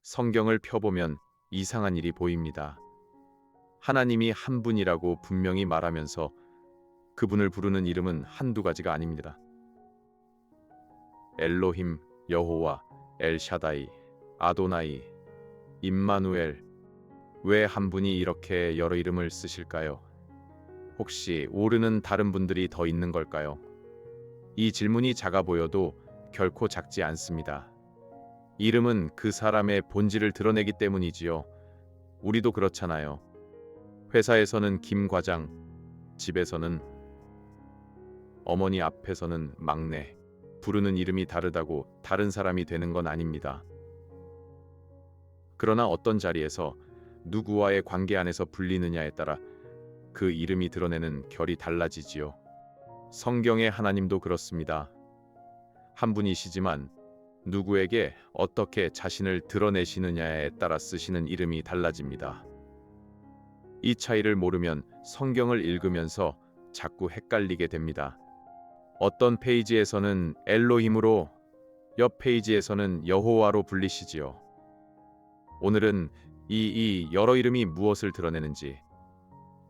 성경을 펴보면 이상한 일이 보입니다. 하나님이 한 분이라고 분명히 말하면서 그분을 부르는 이름은 한두 가지가 아닙니다. 엘로힘, 여호와, 엘샤다이, 아도나이, 임마누엘. 왜 한 분이 이렇게 여러 이름을 쓰실까요? 혹시 오르는 다른 분들이 더 있는 걸까요? 이 질문이 작아 보여도 결코 작지 않습니다. 이름은 그 사람의 본질을 드러내기 때문이지요. 우리도 그렇잖아요. 회사에서는 김 과장, 집에서는 어머니 앞에서는 막내. 부르는 이름이 다르다고 다른 사람이 되는 건 아닙니다. 그러나 어떤 자리에서 누구와의 관계 안에서 불리느냐에 따라 그 이름이 드러내는 결이 달라지지요. 성경의 하나님도 그렇습니다. 한 분이시지만 누구에게 어떻게 자신을 드러내시느냐에 따라 쓰시는 이름이 달라집니다. 이 차이를 모르면 성경을 읽으면서 자꾸 헷갈리게 됩니다. 어떤 페이지에서는 엘로힘으로, 옆 페이지에서는 여호와로 불리시지요. 오늘은 이 여러 이름이 무엇을 드러내는지,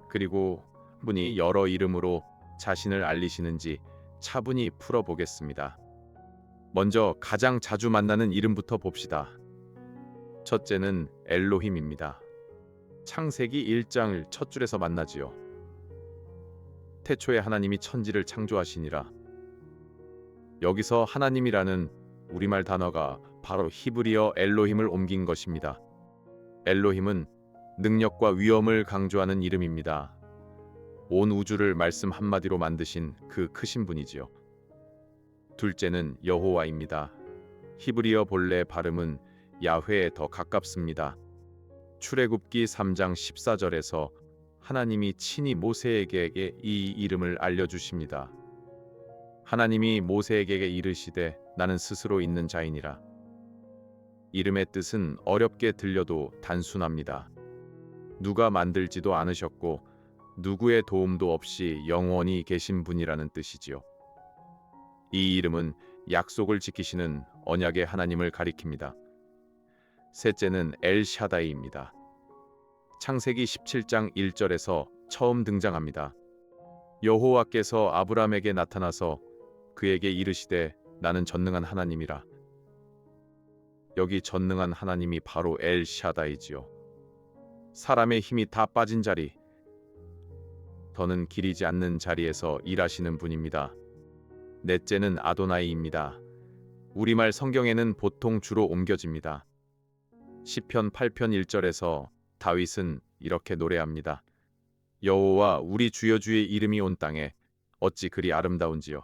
그리고 분이 여러 이름으로 자신을 알리시는지 차분히 풀어보겠습니다. 먼저 가장 자주 만나는 이름부터 봅시다. 첫째는 엘로힘입니다. 창세기 1장 첫 줄에서 만나지요. 태초에 하나님이 천지를 창조하시니라. 여기서 하나님이라는 우리말 단어가 바로 히브리어 엘로힘을 옮긴 것입니다. 엘로힘은 능력과 위엄을 강조하는 이름입니다. 온 우주를 말씀 한마디로 만드신 그 크신 분이지요. 둘째는 여호와입니다. 히브리어 본래 발음은 야훼에 더 가깝습니다. 출애굽기 3장 14절에서 하나님이 친히 모세에게 이 이름을 알려주십니다. 하나님이 모세에게 이르시되 나는 스스로 있는 자이니라. 이름의 뜻은 어렵게 들려도 단순합니다. 누가 만들지도 않으셨고 누구의 도움도 없이 영원히 계신 분이라는 뜻이지요. 이 이름은 약속을 지키시는 언약의 하나님을 가리킵니다. 셋째는 엘샤다이입니다. 창세기 17장 1절에서 처음 등장합니다. 여호와께서 아브람에게 나타나서 그에게 이르시되 나는 전능한 하나님이라. 여기 전능한 하나님이 바로 엘샤다이지요. 사람의 힘이 다 빠진 자리, 더는 기리지 않는 자리에서 일하시는 분입니다. 넷째는 아도나이입니다. 우리말 성경에는 보통 주로 옮겨집니다. 시편 8편 1절에서 다윗은 이렇게 노래합니다. 여호와 우리 주여 주의 이름이 온 땅에 어찌 그리 아름다운지요.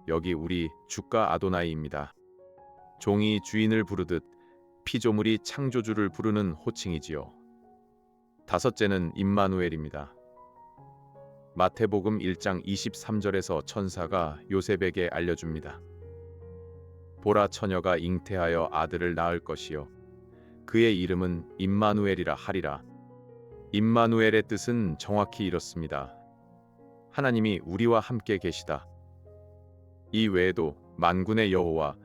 여기 우리 주가 아도나이입니다. 종이 주인을 부르듯 피조물이 창조주를 부르는 호칭이지요. 다섯째는 임마누엘입니다. 마태복음 1장 23절에서 천사가 요셉에게 알려줍니다. 보라 처녀가 잉태하여 아들을 낳을 것이요 그의 이름은 임마누엘이라 하리라. 임마누엘의 뜻은 정확히 이렇습니다. 하나님이 우리와 함께 계시다. 이 외에도 만군의 여호와,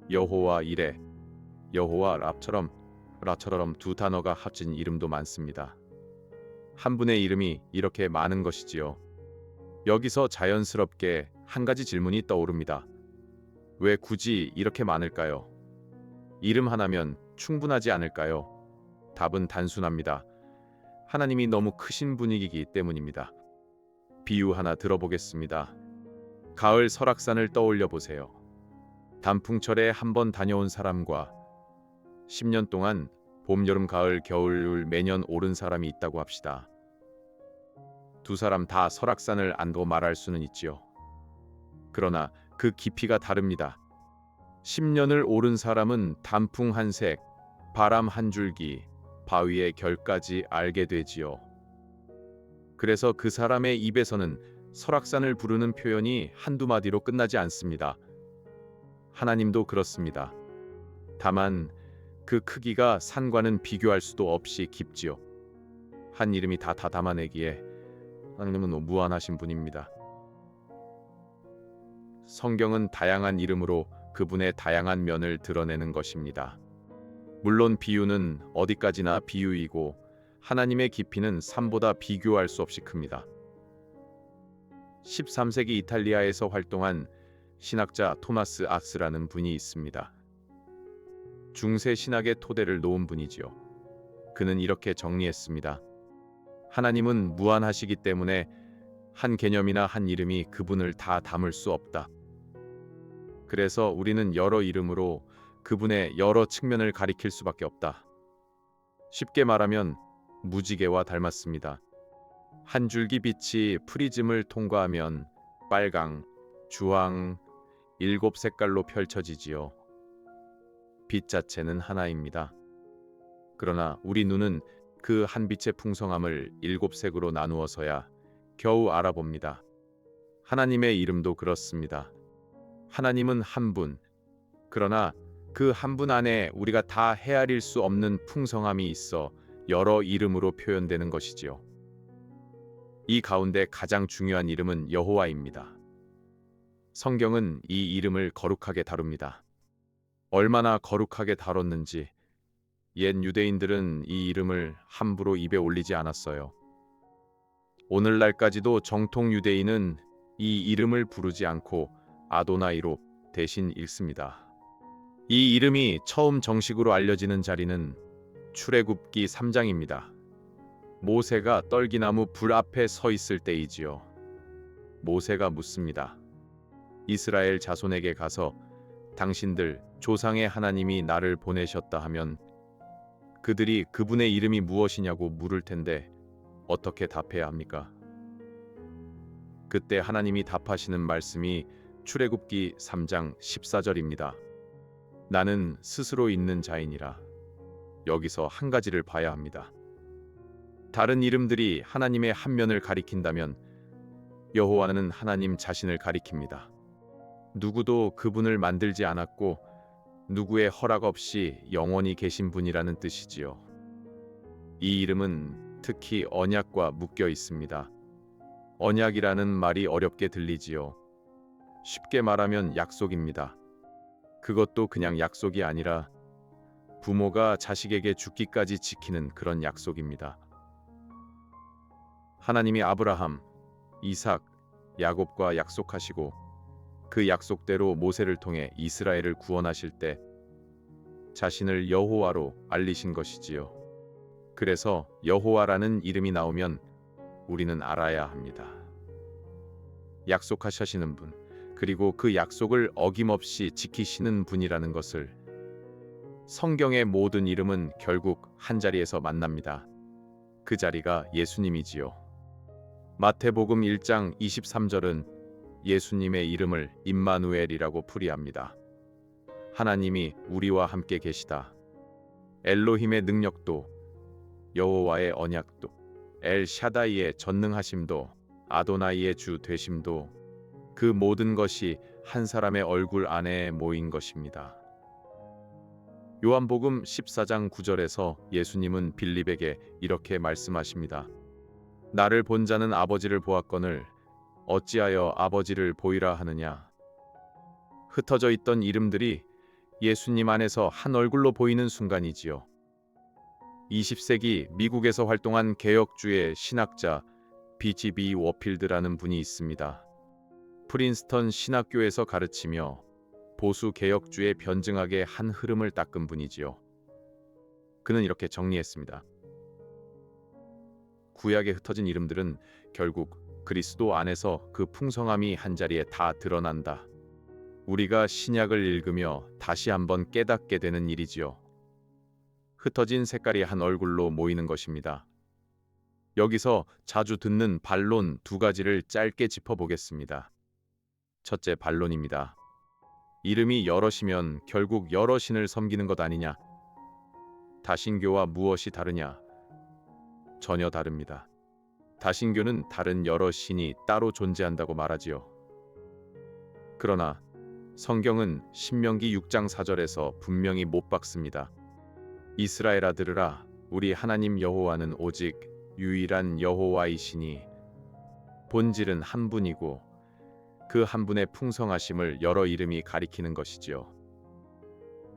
여호와 이레, 여호와 라처럼 두 단어가 합친 이름도 많습니다. 한 분의 이름이 이렇게 많은 것이지요. 여기서 자연스럽게 한 가지 질문이 떠오릅니다. 왜 굳이 이렇게 많을까요? 이름 하나면 충분하지 않을까요? 답은 단순합니다. 하나님이 너무 크신 분이기 때문입니다. 비유 하나 들어보겠습니다. 가을 설악산을 떠올려 보세요. 단풍철에 한번 다녀온 사람과 10년 동안 봄, 여름, 가을, 겨울 매년 오른 사람이 있다고 합시다. 두 사람 다 설악산을 안고 말할 수는 있지요. 그러나 그 깊이가 다릅니다. 10년을 오른 사람은 단풍 한 색, 바람 한 줄기, 바위의 결까지 알게 되지요. 그래서 그 사람의 입에서는 설악산을 부르는 표현이 한두 마디로 끝나지 않습니다. 하나님도 그렇습니다. 다만 그 크기가 산과는 비교할 수도 없이 깊지요. 한 이름이 다 담아내기에 하나님은 무한하신 분입니다. 성경은 다양한 이름으로 그분의 다양한 면을 드러내는 것입니다. 물론 비유는 어디까지나 비유이고 하나님의 깊이는 산보다 비교할 수 없이 큽니다. 13세기 이탈리아에서 활동한 신학자 토마스 아스라는 분이 있습니다. 중세 신학의 토대를 놓은 분이지요. 그는 이렇게 정리했습니다. 하나님은 무한하시기 때문에 한 개념이나 한 이름이 그분을 다 담을 수 없다. 그래서 우리는 여러 이름으로 그분의 여러 측면을 가리킬 수밖에 없다. 쉽게 말하면 무지개와 닮았습니다. 한 줄기 빛이 프리즘을 통과하면 빨강, 주황, 7색깔로 펼쳐지지요. 빛 자체는 하나입니다. 그러나 우리 눈은 그 한 빛의 풍성함을 7색으로 나누어서야 겨우 알아봅니다. 하나님의 이름도 그렇습니다. 하나님은 한 분, 그러나 그 한 분 안에 우리가 다 헤아릴 수 없는 풍성함이 있어 여러 이름으로 표현되는 것이지요. 이 가운데 가장 중요한 이름은 여호와입니다. 성경은 이 이름을 거룩하게 다룹니다. 얼마나 거룩하게 다뤘는지 옛 유대인들은 이 이름을 함부로 입에 올리지 않았어요. 오늘날까지도 정통 유대인은 이 이름을 부르지 않고 아도나이로 대신 읽습니다. 이 이름이 처음 정식으로 알려지는 자리는 출애굽기 3장입니다. 모세가 떨기나무 불 앞에 서 있을 때이지요. 모세가 묻습니다. 이스라엘 자손에게 가서 당신들 조상의 하나님이 나를 보내셨다 하면 그들이 그분의 이름이 무엇이냐고 물을 텐데 어떻게 답해야 합니까? 그때 하나님이 답하시는 말씀이 출애굽기 3장 14절입니다. 나는 스스로 있는 자이니라. 여기서 한 가지를 봐야 합니다. 다른 이름들이 하나님의 한 면을 가리킨다면 여호와는 하나님 자신을 가리킵니다. 누구도 그분을 만들지 않았고 누구의 허락 없이 영원히 계신 분이라는 뜻이지요. 이 이름은 특히 언약과 묶여 있습니다. 언약이라는 말이 어렵게 들리지요. 쉽게 말하면 약속입니다. 그것도 그냥 약속이 아니라 부모가 자식에게 죽기까지 지키는 그런 약속입니다. 하나님이 아브라함, 이삭, 야곱과 약속하시고 그 약속대로 모세를 통해 이스라엘을 구원하실 때 자신을 여호와로 알리신 것이지요. 그래서 여호와라는 이름이 나오면 우리는 알아야 합니다. 약속하시는 분, 그리고 그 약속을 어김없이 지키시는 분이라는 것을. 성경의 모든 이름은 결국 한 자리에서 만납니다. 그 자리가 예수님이지요. 마태복음 1장 23절은 예수님의 이름을 임마누엘이라고 풀이합니다. 하나님이 우리와 함께 계시다. 엘로힘의 능력도, 여호와의 언약도, 엘 샤다이의 전능하심도, 아도나이의 주 되심도, 그 모든 것이 한 사람의 얼굴 안에 모인 것입니다. 요한복음 14장 9절에서 예수님은 빌립에게 이렇게 말씀하십니다. 나를 본 자는 아버지를 보았거늘 어찌하여 아버지를 보이라 하느냐. 흩어져 있던 이름들이 예수님 안에서 한 얼굴로 보이는 순간이지요. 20세기 미국에서 활동한 개혁주의 신학자 B.G.B. 워필드라는 분이 있습니다. 프린스턴 신학교에서 가르치며 보수 개혁주의 변증학의 한 흐름을 닦은 분이지요. 그는 이렇게 정리했습니다. 구약에 흩어진 이름들은 결국 그리스도 안에서 그 풍성함이 한자리에 다 드러난다. 우리가 신약을 읽으며 다시 한번 깨닫게 되는 일이지요. 흩어진 색깔이 한 얼굴로 모이는 것입니다. 여기서 자주 듣는 반론 두 가지를 짧게 짚어보겠습니다. 첫째, 반론입니다. 이름이 여럿이면 결국 여러 신을 섬기는 것 아니냐? 다신교와 무엇이 다르냐? 전혀 다릅니다. 다신교는 다른 여러 신이 따로 존재한다고 말하지요. 그러나 성경은 신명기 6장 4절에서 분명히 못 박습니다. 이스라엘아 들으라, 우리 하나님 여호와는 오직 유일한 여호와이시니 본질은 한 분이고 그 한 분의 풍성하심을 여러 이름이 가리키는 것이지요.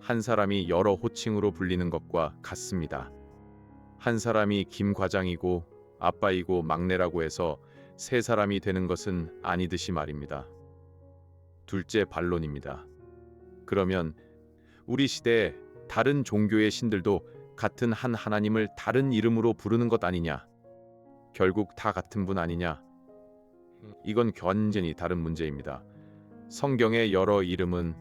한 사람이 여러 호칭으로 불리는 것과 같습니다. 한 사람이 김 과장이고 아빠이고 막내라고 해서 세 사람이 되는 것은 아니듯이 말입니다. 둘째 반론입니다. 그러면 우리 시대에 다른 종교의 신들도 같은 한 하나님을 다른 이름으로 부르는 것 아니냐? 결국 다 같은 분 아니냐? 이건 완전히 다른 문제입니다. 성경의 여러 이름은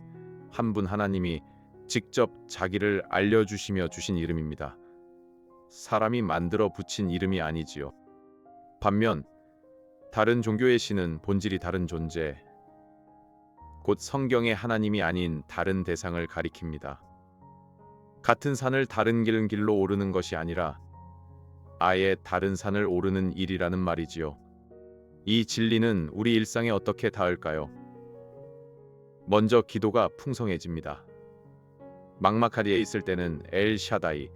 한 분 하나님이 직접 자기를 알려주시며 주신 이름입니다. 사람이 만들어 붙인 이름이 아니지요. 반면 다른 종교의 신은 본질이 다른 존재, 곧 성경의 하나님이 아닌 다른 대상을 가리킵니다. 같은 산을 다른 길로 오르는 것이 아니라 아예 다른 산을 오르는 일이라는 말이지요. 이 진리는 우리 일상에 어떻게 닿을까요? 먼저 기도가 풍성해집니다. 막막하리에 있을 때는 엘 샤다이,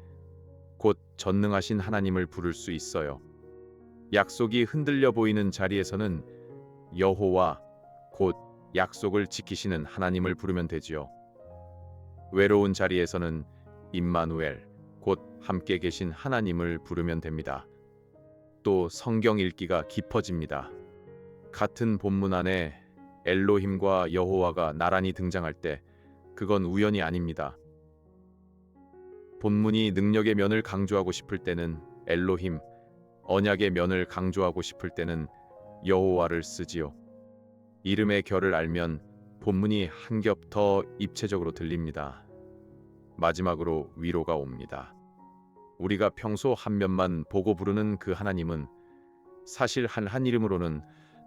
곧 전능하신 하나님을 부를 수 있어요. 약속이 흔들려 보이는 자리에서는 여호와, 곧 약속을 지키시는 하나님을 부르면 되지요. 외로운 자리에서는 임마누엘, 곧 함께 계신 하나님을 부르면 됩니다. 또 성경 읽기가 깊어집니다. 같은 본문 안에 엘로힘과 여호와가 나란히 등장할 때 그건 우연이 아닙니다. 본문이 능력의 면을 강조하고 싶을 때는 엘로힘, 언약의 면을 강조하고 싶을 때는 여호와를 쓰지요. 이름의 결을 알면 본문이 한 겹 더 입체적으로 들립니다. 마지막으로 위로가 옵니다. 우리가 평소 한 면만 보고 부르는 그 하나님은 사실 한 이름으로는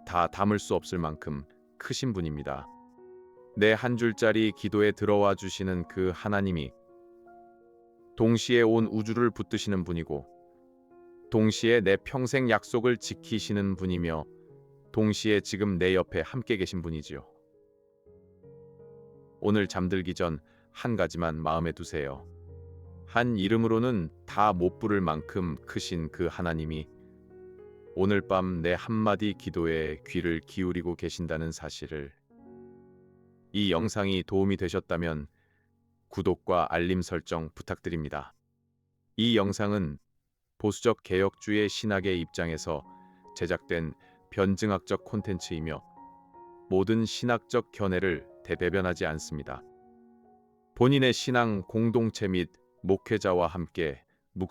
다 담을 수 없을 만큼 크신 분입니다. 내 한 줄짜리 기도에 들어와 주시는 그 하나님이 동시에 온 우주를 붙드시는 분이고, 동시에 내 평생 약속을 지키시는 분이며, 동시에 지금 내 옆에 함께 계신 분이지요. 오늘 잠들기 전 한 가지만 마음에 두세요. 한 이름으로는 다 못 부를 만큼 크신 그 하나님이 오늘 밤 내 한마디 기도에 귀를 기울이고 계신다는 사실을. 이 영상이 도움이 되셨다면 구독과 알림 설정 부탁드립니다. 이 영상은 보수적 개혁주의 신학의 입장에서 제작된 변증학적 콘텐츠이며 모든 신학적 견해를 대변하지 않습니다. 본인의 신앙 공동체 및 목회자와 함께